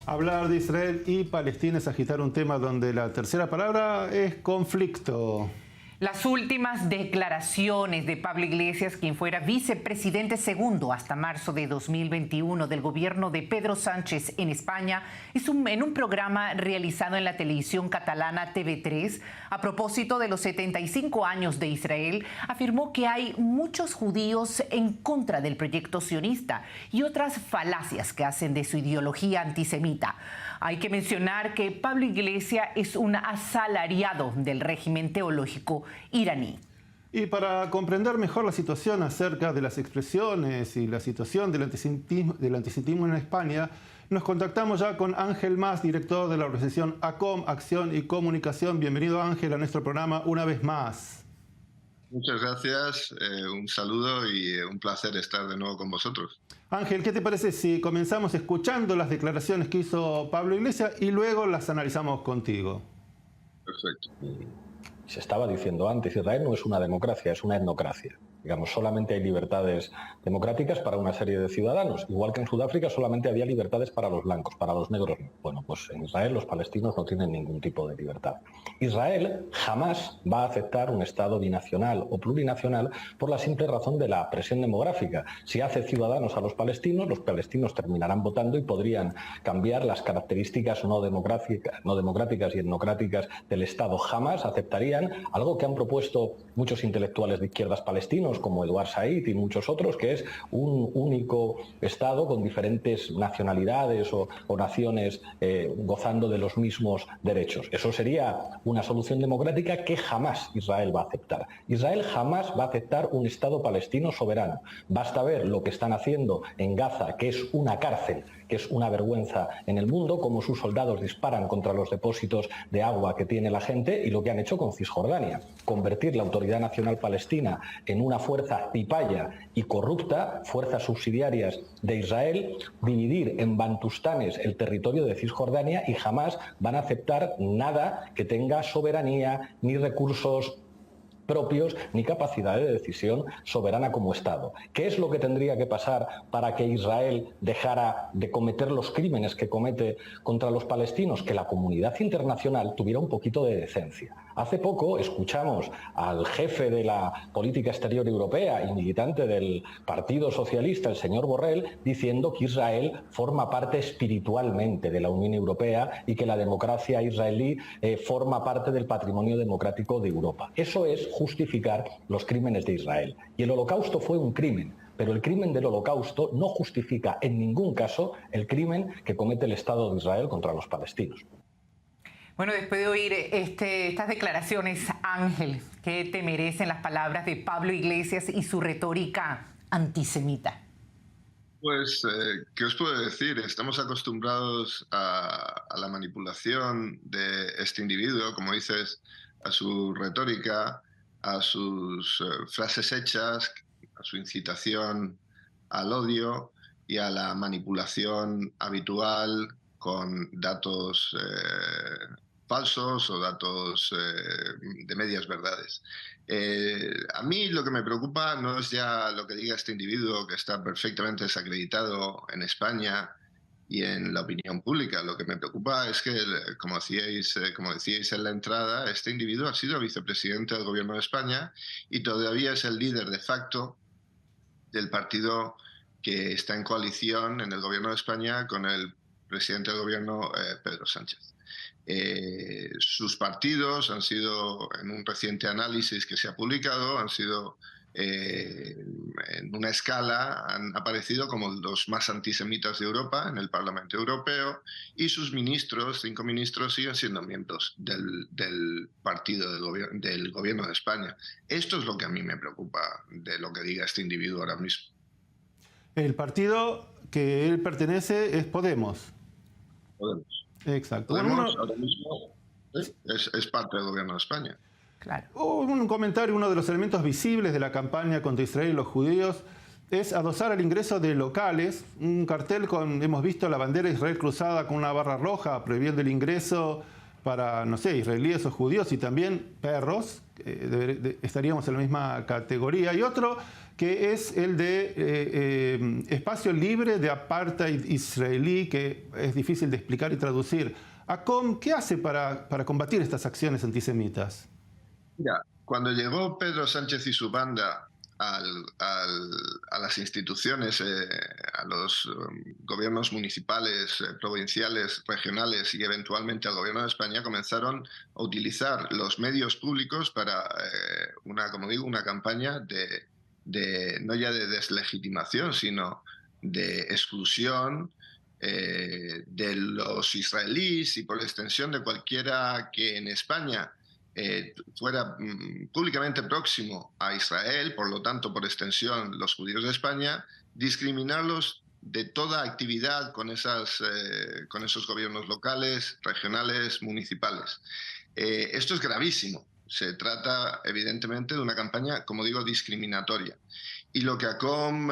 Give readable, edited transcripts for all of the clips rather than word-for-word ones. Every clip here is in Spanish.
Hablar de Israel y Palestina es agitar un tema donde la tercera palabra es conflicto. Las últimas declaraciones de Pablo Iglesias, quien fuera vicepresidente segundo hasta marzo de 2021 del gobierno de Pedro Sánchez en España, en un programa realizado en la televisión catalana TV3, a propósito de los 75 años de Israel, afirmó que hay muchos judíos en contra del proyecto sionista y otras falacias que hacen de su ideología antisemita. Hay que mencionar que Pablo Iglesias es un asalariado del régimen teológico iraní. Y para comprender mejor la situación acerca de las expresiones y la situación del antisemitismo en España, nos contactamos ya con Ángel Mas, director de la organización ACOM, Acción y Comunicación. Bienvenido, Ángel, a nuestro programa una vez más. Muchas gracias, un saludo y un placer estar de nuevo con vosotros. Ángel, ¿qué te parece si comenzamos escuchando las declaraciones que hizo Pablo Iglesias y luego las analizamos contigo? Perfecto. Se estaba diciendo antes, Israel no es una democracia, es una etnocracia. Digamos, solamente hay libertades democráticas para una serie de ciudadanos, igual que en Sudáfrica solamente había libertades para los blancos, para los negros no. Bueno, pues en Israel los palestinos no tienen ningún tipo de libertad. Israel jamás va a aceptar un Estado binacional o plurinacional por la simple razón de la presión demográfica. Si hace ciudadanos a los palestinos terminarán votando y podrían cambiar las características no democráticas y etnocráticas del Estado. Jamás aceptarían algo que han propuesto muchos intelectuales de izquierdas palestinos, como Eduard Said y muchos otros, que es un único Estado con diferentes nacionalidades o naciones gozando de los mismos derechos. Eso sería una solución democrática que jamás Israel va a aceptar. Israel jamás va a aceptar un Estado palestino soberano. Basta ver lo que están haciendo en Gaza, que es una cárcel, que es una vergüenza en el mundo, cómo sus soldados disparan contra los depósitos de agua que tiene la gente, y lo que han hecho con Cisjordania, convertir la Autoridad Nacional Palestina en una fuerza cipaya y corrupta, fuerzas subsidiarias de Israel, dividir en bantustanes el territorio de Cisjordania, y jamás van a aceptar nada que tenga soberanía ni recursos propios ni capacidad de decisión soberana como Estado. ¿Qué es lo que tendría que pasar para que Israel dejara de cometer los crímenes que comete contra los palestinos? Que la comunidad internacional tuviera un poquito de decencia. Hace poco escuchamos al jefe de la política exterior europea y militante del Partido Socialista, el señor Borrell, diciendo que Israel forma parte espiritualmente de la Unión Europea y que la democracia israelí forma parte del patrimonio democrático de Europa. Eso es justificar los crímenes de Israel. Y el Holocausto fue un crimen, pero el crimen del Holocausto no justifica en ningún caso el crimen que comete el Estado de Israel contra los palestinos. Bueno, después de oír estas declaraciones, Ángel, ¿qué te merecen las palabras de Pablo Iglesias y su retórica antisemita? Pues, ¿qué os puedo decir? Estamos acostumbrados a la manipulación de este individuo, como dices, a su retórica, a sus frases hechas, a su incitación al odio y a la manipulación habitual con datos falsos o datos de medias verdades. A mí lo que me preocupa no es ya lo que diga este individuo, que está perfectamente desacreditado en España y en la opinión pública. Lo que me preocupa es que, como decíais en la entrada, este individuo ha sido vicepresidente del Gobierno de España y todavía es el líder de facto del partido que está en coalición en el Gobierno de España con el presidente del Gobierno, Pedro Sánchez. Sus partidos han sido, en un reciente análisis que se ha publicado, han sido en una escala, han aparecido como los más antisemitas de Europa en el Parlamento Europeo, y sus ministros, 5 ministros, siguen siendo miembros del partido del gobierno de España. Esto es lo que a mí me preocupa de lo que diga este individuo ahora mismo. El partido que él pertenece es Podemos. Podemos. Exacto. Podemos ahora mismo es parte del gobierno de España. Claro. Un comentario: uno de los elementos visibles de la campaña contra Israel y los judíos es adosar el ingreso de locales, un cartel con, hemos visto la bandera de Israel cruzada con una barra roja prohibiendo el ingreso para, no sé, israelíes o judíos, y también perros estaríamos en la misma categoría. Y otro que es el de espacio libre de apartheid israelí, que es difícil de explicar y traducir. ACOM, ¿qué hace para combatir estas acciones antisemitas? Mira, cuando llegó Pedro Sánchez y su banda a las instituciones, a los gobiernos municipales, provinciales, regionales y eventualmente al gobierno de España, comenzaron a utilizar los medios públicos para una campaña no ya de deslegitimación, sino de exclusión de los israelíes y por extensión de cualquiera que en España fuera públicamente próximo a Israel, por lo tanto, por extensión, los judíos de España, discriminarlos de toda actividad con esos gobiernos locales, regionales, municipales. Esto es gravísimo. Se trata, evidentemente, de una campaña, como digo, discriminatoria. Y lo que ACOM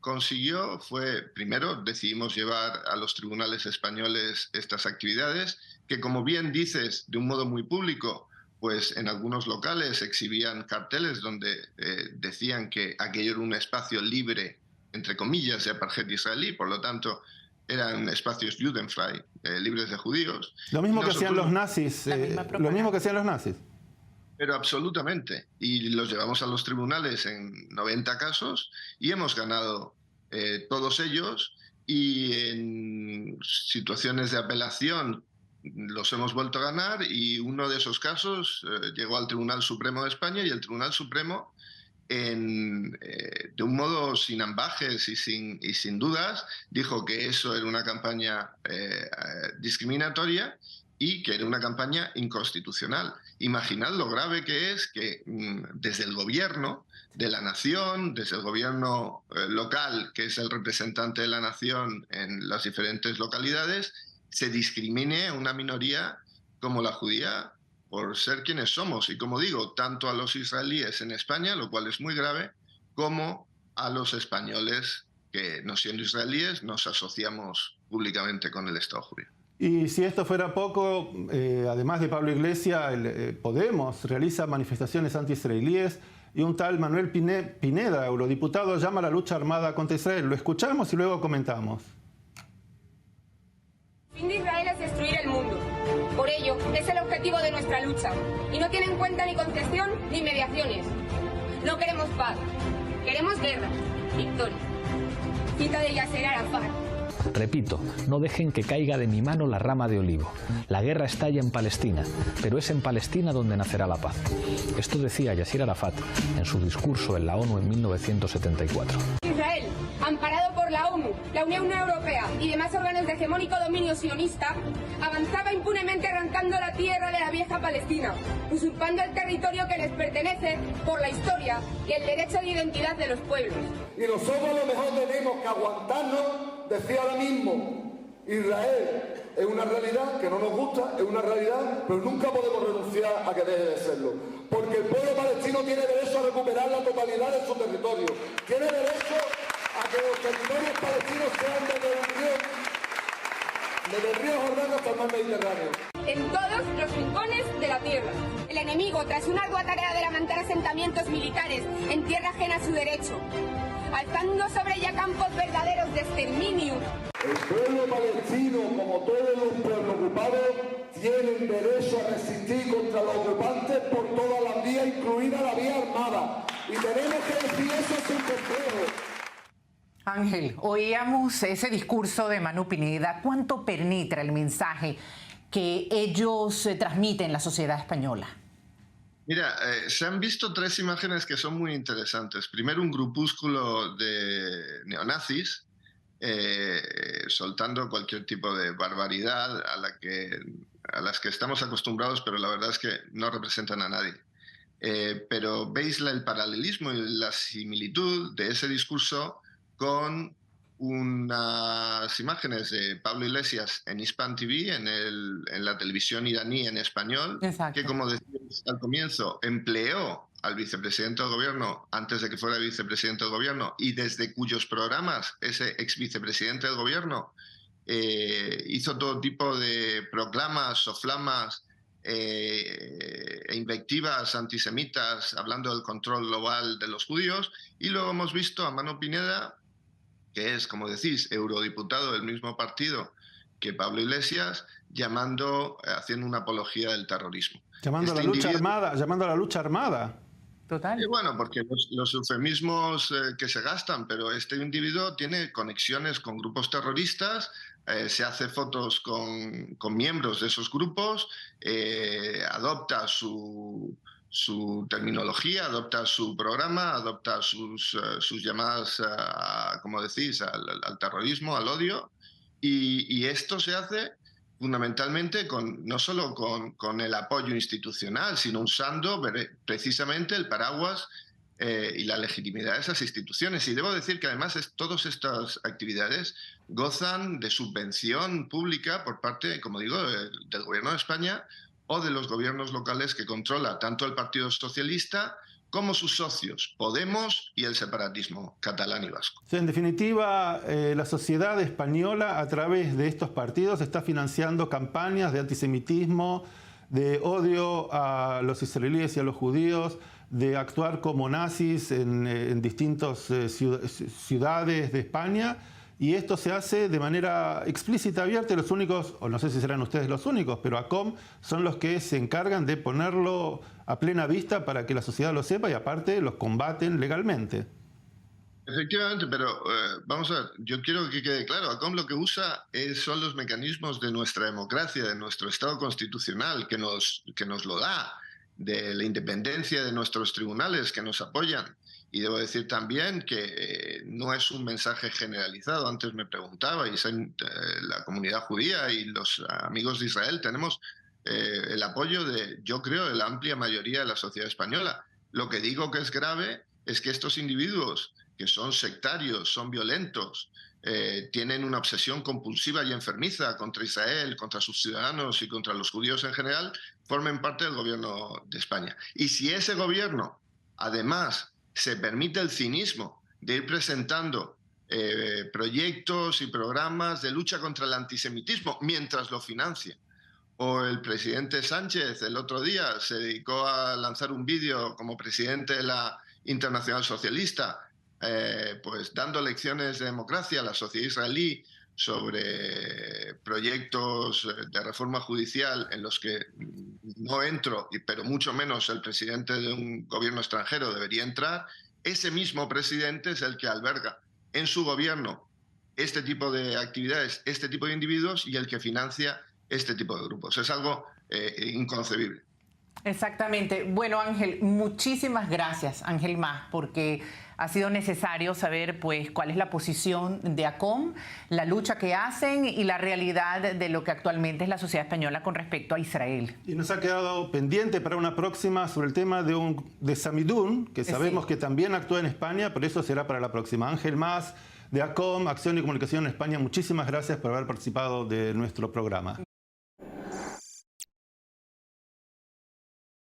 consiguió fue, primero, decidimos llevar a los tribunales españoles estas actividades, que, como bien dices, de un modo muy público, pues en algunos locales exhibían carteles donde decían que aquello era un espacio libre, entre comillas, de apartheid israelí, por lo tanto, eran espacios judenfrei, libres de judíos. Lo mismo que hacían los nazis. Lo mismo que hacían los nazis. Pero absolutamente. Y los llevamos a los tribunales en 90 casos y hemos ganado todos ellos, y en situaciones de apelación los hemos vuelto a ganar, y uno de esos casos llegó al Tribunal Supremo de España, y el Tribunal Supremo, de un modo sin ambajes y sin dudas, dijo que eso era una campaña discriminatoria y que era una campaña inconstitucional. Imaginad lo grave que es que desde el gobierno de la nación, desde el gobierno local, que es el representante de la nación en las diferentes localidades, se discrimine a una minoría como la judía por ser quienes somos. Y como digo, tanto a los israelíes en España, lo cual es muy grave, como a los españoles que, no siendo israelíes, nos asociamos públicamente con el Estado judío. Y si esto fuera poco, además de Pablo Iglesias, Podemos realiza manifestaciones anti-israelíes, y un tal Manuel Pineda, eurodiputado, llama a la lucha armada contra Israel. Lo escuchamos y luego comentamos. El fin de Israel es destruir el mundo. Por ello, es el objetivo de nuestra lucha, y no tiene en cuenta ni concesión ni mediaciones. No queremos paz, queremos guerra, victoria. Cita de Yasser Arafat. Repito, no dejen que caiga de mi mano la rama de olivo. La guerra estalla en Palestina, pero es en Palestina donde nacerá la paz. Esto decía Yasser Arafat en su discurso en la ONU en 1974. Israel, amparado por la ONU, la Unión Europea y demás órganos de hegemónico dominio sionista, avanzaba impunemente arrancando la tierra de la vieja Palestina, usurpando el territorio que les pertenece por la historia y el derecho de identidad de los pueblos. Y nosotros a lo mejor tenemos que aguantarnos. Decía ahora mismo, Israel es una realidad que no nos gusta, es una realidad, pero nunca podemos renunciar a que deje de serlo. Porque el pueblo palestino tiene derecho a recuperar la totalidad de su territorio. Tiene derecho a que los territorios palestinos sean desde el río Jordán hasta el mar Mediterráneo. En todos los rincones de la tierra. El enemigo, tras una ardua tarea de levantar asentamientos militares en tierra ajena a su derecho, alzando sobre ella campos verdaderos de exterminio. El pueblo palestino, como todos los pueblos ocupados, tienen derecho a resistir contra los ocupantes por todas las vías, incluida la vía armada. Y tenemos que decir eso sin complejo. Ángel, oíamos ese discurso de Manu Pineda. ¿Cuánto penetra el mensaje que ellos transmiten en la sociedad española? Mira, se han visto tres imágenes que son muy interesantes. Primero, un grupúsculo de neonazis soltando cualquier tipo de barbaridad a las que estamos acostumbrados, pero la verdad es que no representan a nadie. Pero veis el paralelismo y la similitud de ese discurso con unas imágenes de Pablo Iglesias en Hispan TV, en la televisión iraní en español. Exacto. Que, como decíamos al comienzo, empleó al vicepresidente del gobierno antes de que fuera vicepresidente del gobierno, y desde cuyos programas ese ex vicepresidente del gobierno hizo todo tipo de proclamas, soflamas e invectivas antisemitas hablando del control global de los judíos. Y luego hemos visto a Manu Pineda, que es, como decís, eurodiputado del mismo partido que Pablo Iglesias, haciendo una apología del terrorismo. Llamando a la lucha armada. Total. Bueno, porque los eufemismos que se gastan, pero este individuo tiene conexiones con grupos terroristas, se hace fotos con miembros de esos grupos, adopta su terminología, adopta su programa, adopta sus llamadas, como decís, al terrorismo, al odio, y esto se hace fundamentalmente no solo con el apoyo institucional, sino usando precisamente el paraguas y la legitimidad de esas instituciones. Y debo decir que además todas estas actividades gozan de subvención pública por parte, como digo, del Gobierno de España o de los gobiernos locales que controla tanto el Partido Socialista como sus socios, Podemos y el separatismo catalán y vasco. En definitiva, la sociedad española a través de estos partidos está financiando campañas de antisemitismo, de odio a los israelíes y a los judíos, de actuar como nazis en distintas ciudades de España. Y esto se hace de manera explícita, abierta, y los únicos, o no sé si serán ustedes los únicos, pero ACOM son los que se encargan de ponerlo a plena vista para que la sociedad lo sepa y aparte los combaten legalmente. Efectivamente, pero vamos a ver, yo quiero que quede claro, ACOM lo que usa son los mecanismos de nuestra democracia, de nuestro Estado constitucional, que nos lo da, de la independencia de nuestros tribunales que nos apoyan. Y debo decir también que no es un mensaje generalizado. Antes me preguntabais, la comunidad judía y los amigos de Israel tenemos el apoyo yo creo, de la amplia mayoría de la sociedad española. Lo que digo que es grave es que estos individuos, que son sectarios, son violentos, tienen una obsesión compulsiva y enfermiza contra Israel, contra sus ciudadanos y contra los judíos en general, formen parte del gobierno de España. Y si ese gobierno, además, se permite el cinismo de ir presentando proyectos y programas de lucha contra el antisemitismo mientras lo financia. O el presidente Sánchez el otro día se dedicó a lanzar un vídeo como presidente de la Internacional Socialista, pues dando lecciones de democracia a la sociedad israelí sobre proyectos de reforma judicial en los que no entro, pero mucho menos el presidente de un gobierno extranjero debería entrar. Ese mismo presidente es el que alberga en su gobierno este tipo de actividades, este tipo de individuos y el que financia este tipo de grupos. Es algo inconcebible. Exactamente. Bueno, Ángel, muchísimas gracias, Ángel Mas, porque ha sido necesario saber pues cuál es la posición de ACOM, la lucha que hacen y la realidad de lo que actualmente es la sociedad española con respecto a Israel. Y nos ha quedado pendiente para una próxima sobre el tema de Samidun, que sabemos que también actúa en España, pero eso será para la próxima. Ángel Mas, de ACOM, Acción y Comunicación en España, muchísimas gracias por haber participado de nuestro programa.